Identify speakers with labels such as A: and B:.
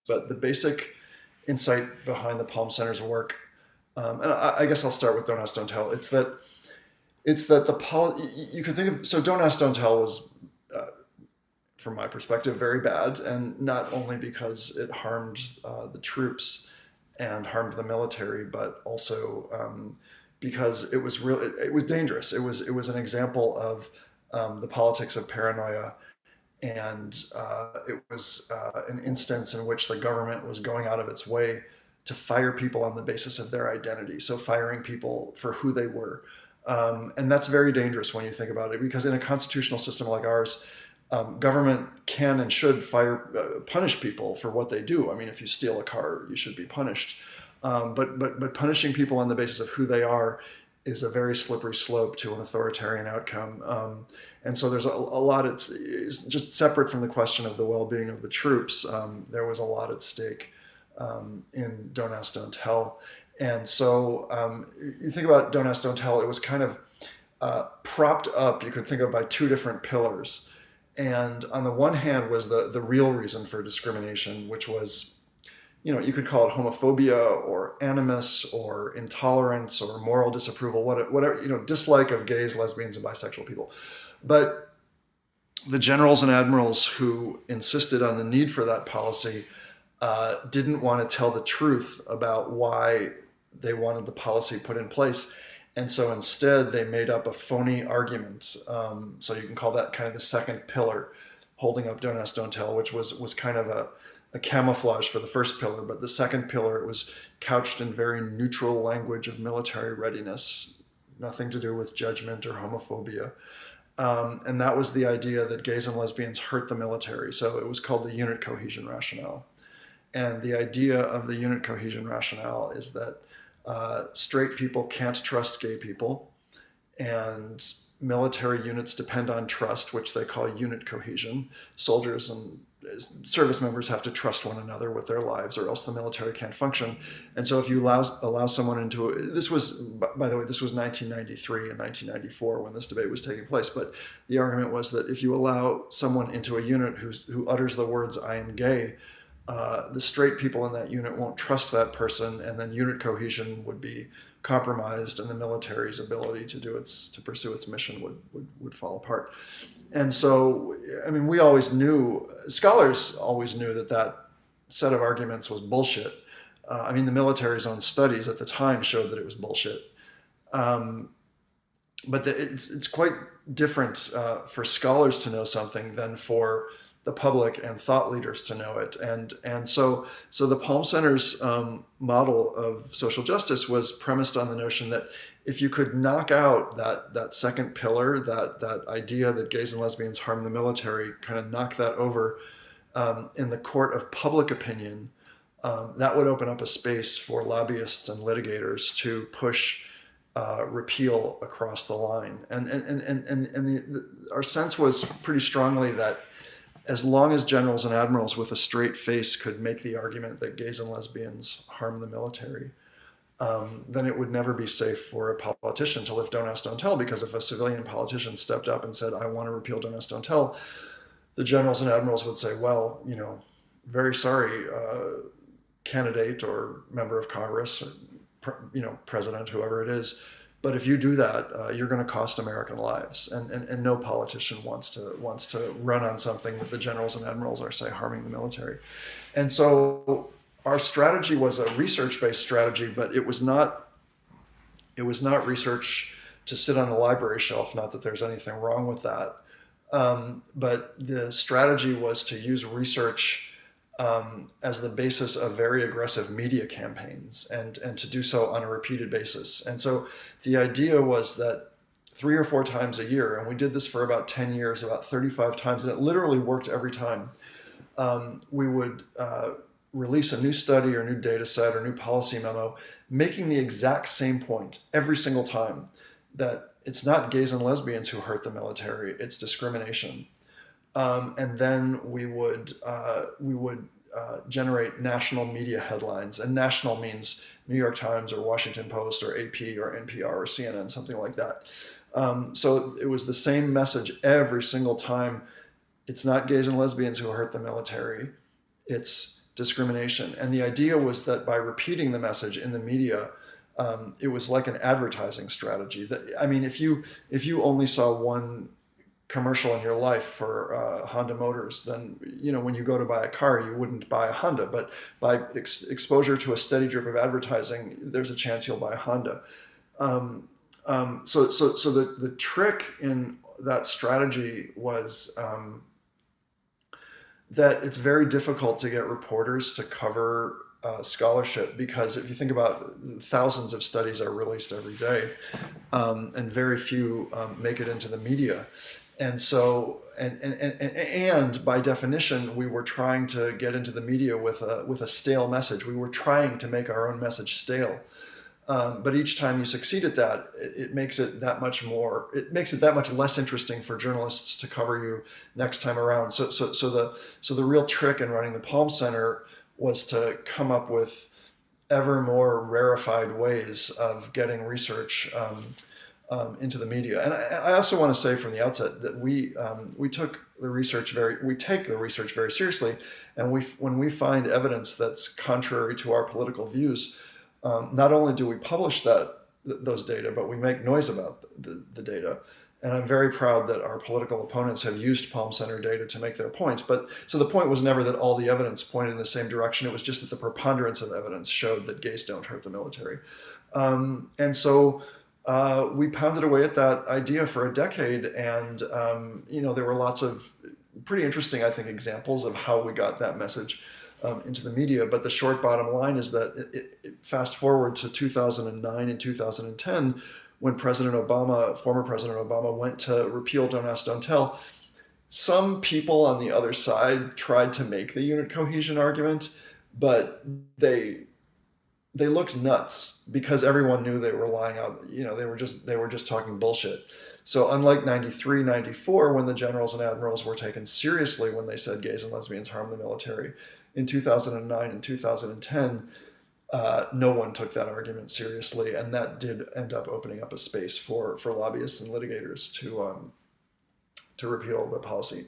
A: but the basic insight behind the Palm Center's work, and I guess I'll start with Don't Ask, Don't Tell. It's that you can think of, so Don't Ask, Don't Tell was, uh, from my perspective, very bad, and not only because it harmed the troops and harmed the military, but also because it was dangerous. It was an example of the politics of paranoia, and it was an instance in which the government was going out of its way to fire people on the basis of their identity. So firing people for who they were. And that's very dangerous when you think about it, because in a constitutional system like ours, government can and should punish people for what they do. I mean, if you steal a car, you should be punished. But punishing people on the basis of who they are is a very slippery slope to an authoritarian outcome. And so there's a lot. It's just separate from the question of the well-being of the troops. There was a lot at stake in Don't Ask, Don't Tell. And so you think about Don't Ask, Don't Tell, it was kind of propped up, you could think of, by two different pillars. And on the one hand was the real reason for discrimination, which was, you could call it homophobia or animus or intolerance or moral disapproval, whatever, dislike of gays, lesbians, and bisexual people. But the generals and admirals who insisted on the need for that policy didn't want to tell the truth about why they wanted the policy put in place. And so instead, they made up a phony argument. So you can call that kind of the second pillar, holding up Don't Ask, Don't Tell, which was kind of a camouflage for the first pillar. But the second pillar, it was couched in very neutral language of military readiness, nothing to do with judgment or homophobia. And that was the idea that gays and lesbians hurt the military. So it was called the unit cohesion rationale. And the idea of the unit cohesion rationale is that straight people can't trust gay people, and military units depend on trust, which they call unit cohesion. Soldiers and service members have to trust one another with their lives, or else the military can't function. And so if you allow someone into this was, by the way, this was 1993 and 1994 when this debate was taking place, but the argument was that if you allow someone into a unit who utters the words "I am gay," the straight people in that unit won't trust that person, and then unit cohesion would be compromised, and the military's ability to pursue its mission would fall apart. And so, I mean, scholars always knew that set of arguments was bullshit. I mean, the military's own studies at the time showed that it was bullshit. But it's quite different for scholars to know something than for the public and thought leaders to know it. And so the Palm Center's model of social justice was premised on the notion that if you could knock out that second pillar, that idea that gays and lesbians harm the military, kind of knock that over in the court of public opinion, that would open up a space for lobbyists and litigators to push repeal across the line. And our sense was pretty strongly that as long as generals and admirals with a straight face could make the argument that gays and lesbians harm the military, then it would never be safe for a politician to lift Don't Ask, Don't Tell, because if a civilian politician stepped up and said, "I want to repeal Don't Ask, Don't Tell," the generals and admirals would say, "Well, very sorry, candidate or member of Congress, president, whoever it is. But if you do that, you're going to cost American lives, and no politician wants to run on something that the generals and admirals are, say, harming the military." And so our strategy was a research-based strategy, but it was not research to sit on the library shelf. Not that there's anything wrong with that, but the strategy was to use research as the basis of very aggressive media campaigns, and to do so on a repeated basis. And so the idea was that 3 or 4 times a year, and we did this for about 10 years, about 35 times, and it literally worked every time, we would release a new study or new data set or new policy memo, making the exact same point every single time, that it's not gays and lesbians who hurt the military, it's discrimination. And then we would generate national media headlines, and national means New York Times or Washington Post or AP or NPR or CNN, something like that. So it was the same message every single time. It's not gays and lesbians who hurt the military. It's discrimination. And the idea was that by repeating the message in the media, it was like an advertising strategy. That, I mean, if you only saw one commercial in your life for Honda Motors, then when you go to buy a car, you wouldn't buy a Honda. But by exposure to a steady drip of advertising, there's a chance you'll buy a Honda. So the trick in that strategy was that it's very difficult to get reporters to cover scholarship, because if you think about, thousands of studies are released every day, and very few make it into the media. And so, and by definition, we were trying to get into the media with a stale message. We were trying to make our own message stale. But each time you succeed at that, it makes it that much more. It makes it that much less interesting for journalists to cover you next time around. So the real trick in running the Palm Center was to come up with ever more rarefied ways of getting research into the media. And I also want to say from the outset that we take the research very seriously, and when we find evidence that's contrary to our political views, not only do we publish those data, but we make noise about the data. And I'm very proud that our political opponents have used Palm Center data to make their points. But so the point was never that all the evidence pointed in the same direction. It was just that the preponderance of evidence showed that gays don't hurt the military. And so we pounded away at that idea for a decade. And, there were lots of pretty interesting, I think, examples of how we got that message into the media. But the short bottom line is that fast forward to 2009 and 2010, when former President Obama, went to repeal Don't Ask, Don't Tell, some people on the other side tried to make the unit cohesion argument, but they looked nuts, because everyone knew they were lying out. They were just talking bullshit. So unlike 93, 94, when the generals and admirals were taken seriously when they said gays and lesbians harm the military, in 2009 and 2010, no one took that argument seriously, and that did end up opening up a space for lobbyists and litigators to repeal the policy.